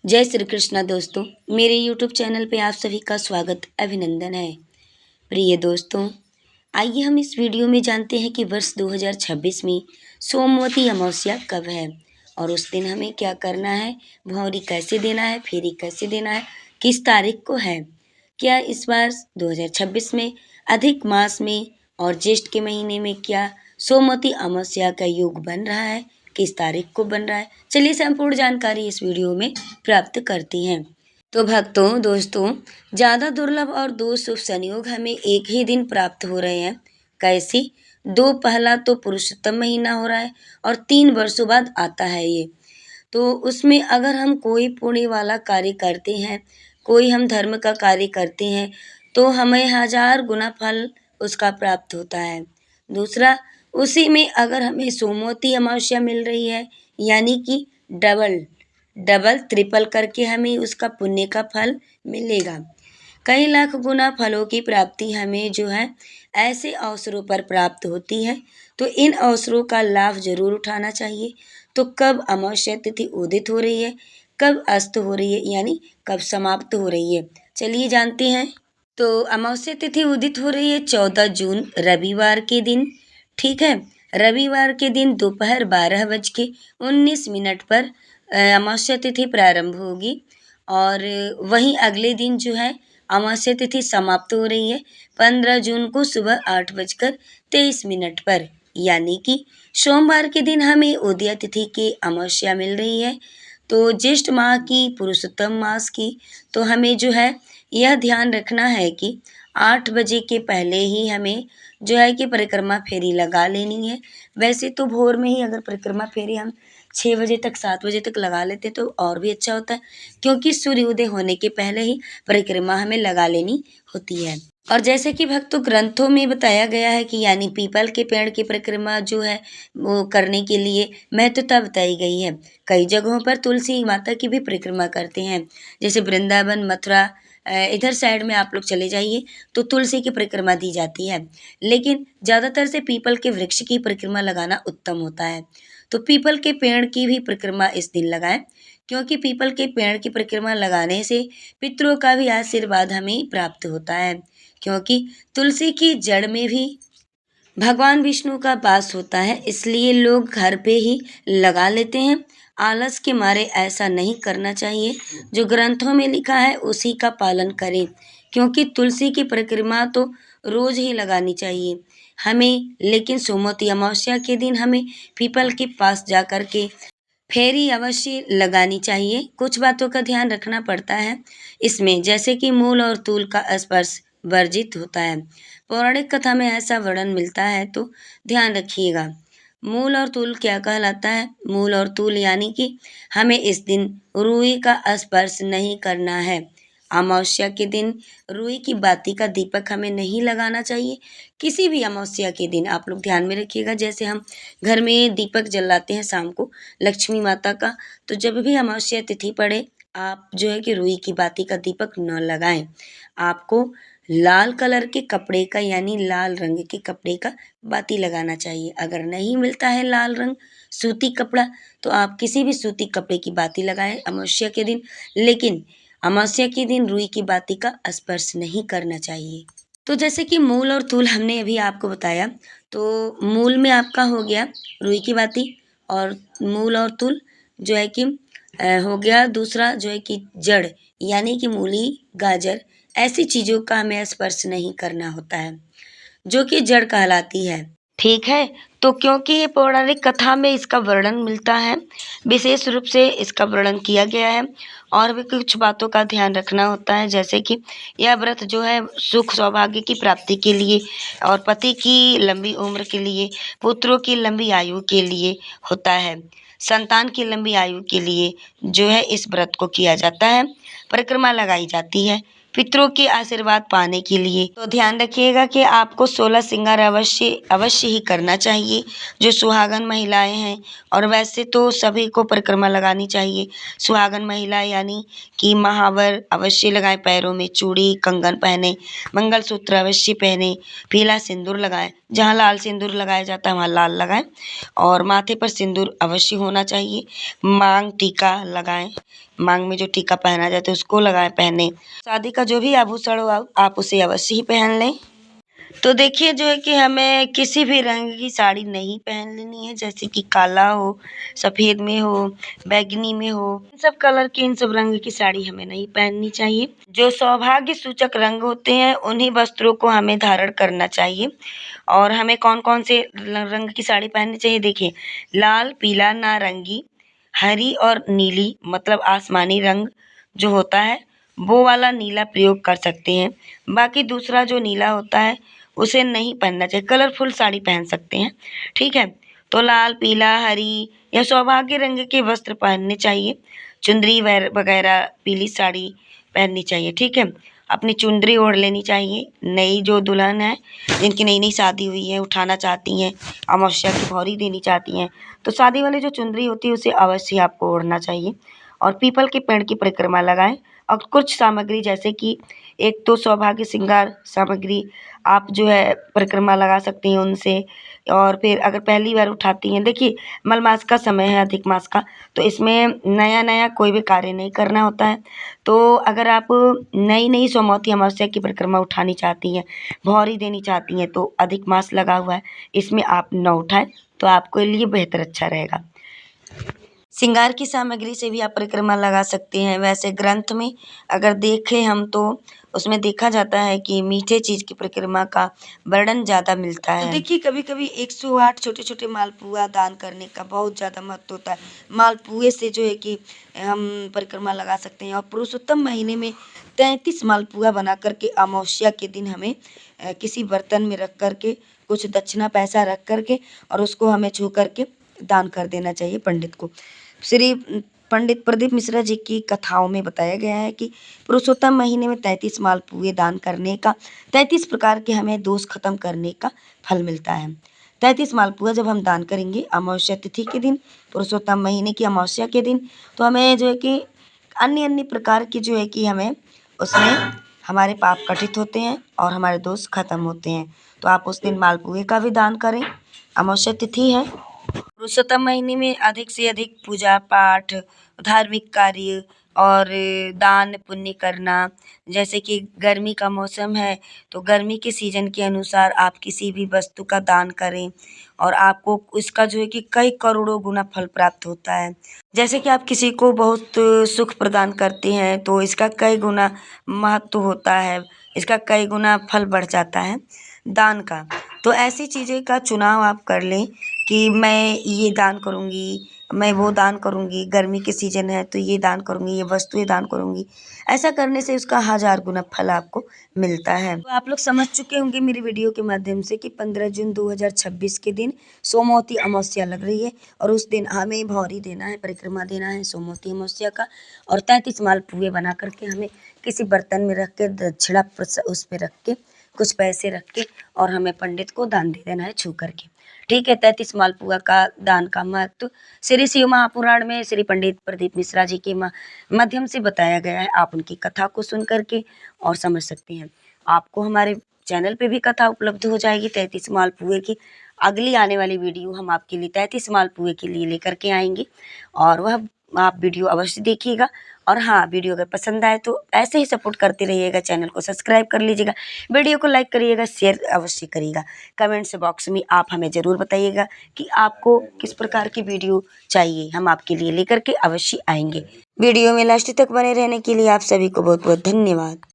जय श्री कृष्णा दोस्तों, मेरे यूट्यूब चैनल पे आप सभी का स्वागत अभिनंदन है। प्रिय दोस्तों, आइए हम इस वीडियो में जानते हैं कि वर्ष 2026 में सोमवती अमावस्या कब है और उस दिन हमें क्या करना है, भौंरी कैसे देना है, फेरी कैसे देना है, किस तारीख को है। क्या इस बार 2026 में अधिक मास में और ज्येष्ठ के महीने में क्या सोमवती अमावस्या का योग बन रहा है, किस तारीख को बन रहा है। चलिए संपूर्ण जानकारी इस वीडियो में प्राप्त करती हैं। तो भक्तों दोस्तों, ज़्यादा दुर्लभ और दो शुभ संयोग हमें एक ही दिन प्राप्त हो रहे हैं। कैसे? दो पहला तो पुरुषोत्तम महीना हो रहा है और 3 वर्षों बाद आता है ये। तो उसमें अगर हम कोई पुण्य वाला कार्य करते हैं, कोई हम धर्म का कार्य करते हैं, तो हमें 1000 गुना फल उसका प्राप्त होता है। दूसरा, उसी में अगर हमें सोमवती अमावस्या मिल रही है, यानी कि डबल डबल ट्रिपल करके हमें उसका पुण्य का फल मिलेगा। कई लाख गुना फलों की प्राप्ति हमें जो है ऐसे अवसरों पर प्राप्त होती है, तो इन अवसरों का लाभ जरूर उठाना चाहिए। तो कब अमावस्या तिथि उदित हो रही है, कब अस्त हो रही है, यानी कब समाप्त हो रही है, चलिए जानते हैं। तो अमावस्या तिथि उदित हो रही है 14 जून रविवार के दिन। ठीक है, रविवार के दिन दोपहर 12:19 पर अमावस्या तिथि प्रारंभ होगी और वहीं अगले दिन जो है अमावस्या तिथि समाप्त हो रही है 15 जून को सुबह 8:23 पर, यानी कि सोमवार के दिन हमें उदया तिथि की अमावस्या मिल रही है। तो ज्येष्ठ माह की, पुरुषोत्तम मास की, तो हमें जो है यह ध्यान रखना है कि 8 बजे के पहले ही हमें जो है कि परिक्रमा फेरी लगा लेनी है। वैसे तो भोर में ही अगर परिक्रमा फेरी हम 6 बजे तक, 7 बजे तक लगा लेते तो और भी अच्छा होता है, क्योंकि सूर्योदय होने के पहले ही परिक्रमा हमें लगा लेनी होती है। और जैसे कि भक्तों ग्रंथों में बताया गया है कि यानी पीपल के पेड़ की परिक्रमा जो है वो करने के लिए महत्वता बताई गई है। कई जगहों पर तुलसी माता की भी परिक्रमा करते हैं, जैसे वृंदावन, मथुरा, इधर साइड में आप लोग चले जाइए तो तुलसी की परिक्रमा दी जाती है, लेकिन ज़्यादातर से पीपल के वृक्ष की परिक्रमा लगाना उत्तम होता है। तो पीपल के पेड़ की भी परिक्रमा इस दिन लगाएं, क्योंकि पीपल के पेड़ की परिक्रमा लगाने से पितरों का भी आशीर्वाद हमें प्राप्त होता है, क्योंकि तुलसी की जड़ में भी भगवान विष्णु का वास होता है, इसलिए लोग घर पे ही लगा लेते हैं। आलस के मारे ऐसा नहीं करना चाहिए, जो ग्रंथों में लिखा है उसी का पालन करें, क्योंकि तुलसी की परिक्रमा तो रोज ही लगानी चाहिए हमें। लेकिन सोमवती अमावस्या के दिन हमें पीपल के पास जा कर के फेरी अवश्य लगानी चाहिए। कुछ बातों का ध्यान रखना पड़ता है इसमें, जैसे कि मूल और तूल का स्पर्श वर्जित होता है। पौराणिक कथा में ऐसा वर्णन मिलता है, तो ध्यान रखिएगा। मूल और तूल क्या कहलाता है? मूल और तूल यानी कि हमें इस दिन रुई का स्पर्श नहीं करना है। अमावस्या के दिन रुई की बाती का दीपक हमें नहीं लगाना चाहिए। किसी भी अमावस्या के दिन आप लोग ध्यान में रखिएगा, जैसे हम घर में दीपक जलाते हैं शाम को लक्ष्मी माता का, तो जब भी अमावस्या तिथि पड़े आप जो है कि रुई की बाती का दीपक न लगाएं। आपको लाल कलर के कपड़े का, यानी लाल रंग के कपड़े का बाती लगाना चाहिए। अगर नहीं मिलता है लाल रंग, सूती कपड़ा, तो आप किसी भी सूती कपड़े की बाती लगाएं अमावस्या के दिन, लेकिन अमावस्या के दिन रुई की बाती का स्पर्श नहीं करना चाहिए। तो जैसे कि मूल और तूल हमने अभी आपको बताया, तो मूल में आपका हो गया रुई की बाती, और मूल और तूल जो है कि हो गया। दूसरा जो है कि जड़, यानी कि मूली, गाजर, ऐसी चीज़ों का हमें स्पर्श नहीं करना होता है, जो कि जड़ कहलाती है। ठीक है, तो क्योंकि ये पौराणिक कथा में इसका वर्णन मिलता है, विशेष रूप से इसका वर्णन किया गया है, और भी कुछ बातों का ध्यान रखना होता है, जैसे कि यह व्रत जो है सुख सौभाग्य की प्राप्ति के लिए और पति की लंबी उम्र के लिए, पुत्रों की लंबी आयु के लिए होता है। संतान की लंबी आयु के लिए जो है इस व्रत को किया जाता है, परिक्रमा लगाई जाती है पितरों के आशीर्वाद पाने के लिए। तो ध्यान रखिएगा कि आपको 16 श्रृंगार अवश्य अवश्य ही करना चाहिए, जो सुहागन महिलाएं हैं। और वैसे तो सभी को परिक्रमा लगानी चाहिए। सुहागन महिला यानी कि महावर अवश्य लगाएं, पैरों में चूड़ी कंगन पहने, मंगलसूत्र अवश्य पहने, पीला सिंदूर लगाएं, जहाँ लाल सिंदूर लगाया जाता है वहाँ लाल लगाएं, और माथे पर सिंदूर अवश्य होना चाहिए। मांग टीका लगाएं, मांग में जो टीका पहना जाता है उसको लगाएं, पहने। शादी का जो भी आभूषण हो आप उसे अवश्य ही पहन लें। तो देखिए जो है कि हमें किसी भी रंग की साड़ी नहीं पहन लेनी है, जैसे कि काला हो, सफ़ेद में हो, बैंगनी में हो, इन सब कलर की, इन सब रंग की साड़ी हमें नहीं पहननी चाहिए। जो सौभाग्य सूचक रंग होते हैं उन्हीं वस्त्रों को हमें धारण करना चाहिए। और हमें कौन कौन से रंग की साड़ी पहननी चाहिए, देखिए लाल, पीला, नारंगी, हरी और नीली, मतलब आसमानी रंग जो होता है वो वाला नीला प्रयोग कर सकते हैं। बाकी दूसरा जो नीला होता है उसे नहीं पहनना चाहिए, कलरफुल साड़ी पहन सकते हैं, ठीक है। तो लाल, पीला, हरी या सौभाग्य रंग के वस्त्र पहनने चाहिए। चुंदरी वगैरह पीली साड़ी पहननी चाहिए, ठीक है। अपनी चुंदरी ओढ़ लेनी चाहिए। नई जो दुल्हन है, जिनकी नई नई शादी हुई है, उठाना चाहती हैं, अमावस्या की भौरी देनी चाहती हैं, तो शादी वाली जो चुंदरी होती है उसे अवश्य आपको ओढ़ना चाहिए। और पीपल के पेड़ की परिक्रमा लगाएं। और कुछ सामग्री, जैसे कि एक तो सौभाग्य श्रृंगार सामग्री आप जो है परिक्रमा लगा सकती हैं उनसे। और फिर अगर पहली बार उठाती हैं, देखिए मलमास का समय है, अधिक मास का, तो इसमें नया नया कोई भी कार्य नहीं करना होता है। तो अगर आप नई नई सोमवती अमावस्या की परिक्रमा उठानी चाहती हैं, भौरी देनी चाहती हैं, तो अधिक मास लगा हुआ है, इसमें आप न उठाएं तो आपके लिए बेहतर अच्छा रहेगा। श्रृंगार की सामग्री से भी आप परिक्रमा लगा सकते हैं। वैसे ग्रंथ में अगर देखें हम तो उसमें देखा जाता है कि मीठे चीज़ की परिक्रमा का वर्णन ज़्यादा मिलता है। तो देखिए कभी कभी 108 छोटे छोटे मालपुआ दान करने का बहुत ज़्यादा महत्व होता है। मालपुए से जो है कि हम परिक्रमा लगा सकते हैं। और पुरुषोत्तम महीने में 33 मालपुआ बना करके अमावस्या के दिन हमें किसी बर्तन में रख करके कुछ दक्षिणा पैसा रख करके और उसको हमें छू करके दान कर देना चाहिए पंडित को। श्री पंडित प्रदीप मिश्रा जी की कथाओं में बताया गया है कि पुरुषोत्तम महीने में 33 मालपुए दान करने का, 33 प्रकार के हमें दोष खत्म करने का फल मिलता है। 33 मालपुआ जब हम दान करेंगे अमावस्या तिथि के दिन, पुरुषोत्तम महीने की अमावस्या के दिन, तो हमें जो है कि अन्य अन्य प्रकार की जो है कि हमें उसमें हमारे पाप कटित होते हैं और हमारे दोष खत्म होते हैं। तो आप उस दिन मालपुए का भी दान करें। अमावस्या तिथि है, पुरुषोत्तम महीने में अधिक से अधिक पूजा पाठ, धार्मिक कार्य और दान पुण्य करना। जैसे कि गर्मी का मौसम है तो गर्मी के सीजन के अनुसार आप किसी भी वस्तु का दान करें और आपको उसका जो है कि कई करोड़ों गुना फल प्राप्त होता है। जैसे कि आप किसी को बहुत सुख प्रदान करते हैं तो इसका कई गुना महत्व होता है, इसका कई गुना फल बढ़ जाता है दान का। तो ऐसी चीज़ें का चुनाव आप कर लें कि मैं ये दान करूँगी, मैं वो दान करूँगी, गर्मी के सीज़न है तो ये दान करूँगी, ये वस्तुएं दान करूँगी। ऐसा करने से उसका 1000 गुना फल आपको मिलता है। तो आप लोग समझ चुके होंगे मेरी वीडियो के माध्यम से कि 15 जून 2026 के दिन सोमवती अमावस्या लग रही है और उस दिन हमें भौरी देना है, परिक्रमा देना है सोमवती अमावस्या का। और 33 मालपुए बना करके हमें किसी बर्तन में रख के दक्षिणा उस पर रख के कुछ पैसे रख के और हमें पंडित को दान दे देना है छू करके, ठीक है। 33 मालपुआ का दान का महत्व श्री शिव महापुराण में श्री पंडित प्रदीप मिश्रा जी के माध्यम से बताया गया है। आप उनकी कथा को सुन करके और समझ सकते हैं। आपको हमारे चैनल पे भी कथा उपलब्ध हो जाएगी 33 मालपुए की। अगली आने वाली वीडियो हम आपके लिए 33 मालपुए के लिए लेकर के आएंगे और वह आप वीडियो अवश्य देखिएगा। और हाँ, वीडियो अगर पसंद आए तो ऐसे ही सपोर्ट करते रहिएगा, चैनल को सब्सक्राइब कर लीजिएगा, वीडियो को लाइक करिएगा, शेयर अवश्य करिएगा। कमेंट्स बॉक्स में आप हमें ज़रूर बताइएगा कि आपको किस प्रकार की वीडियो चाहिए, हम आपके लिए लेकर के अवश्य आएंगे। वीडियो में लास्ट तक बने रहने के लिए आप सभी को बहुत बहुत धन्यवाद।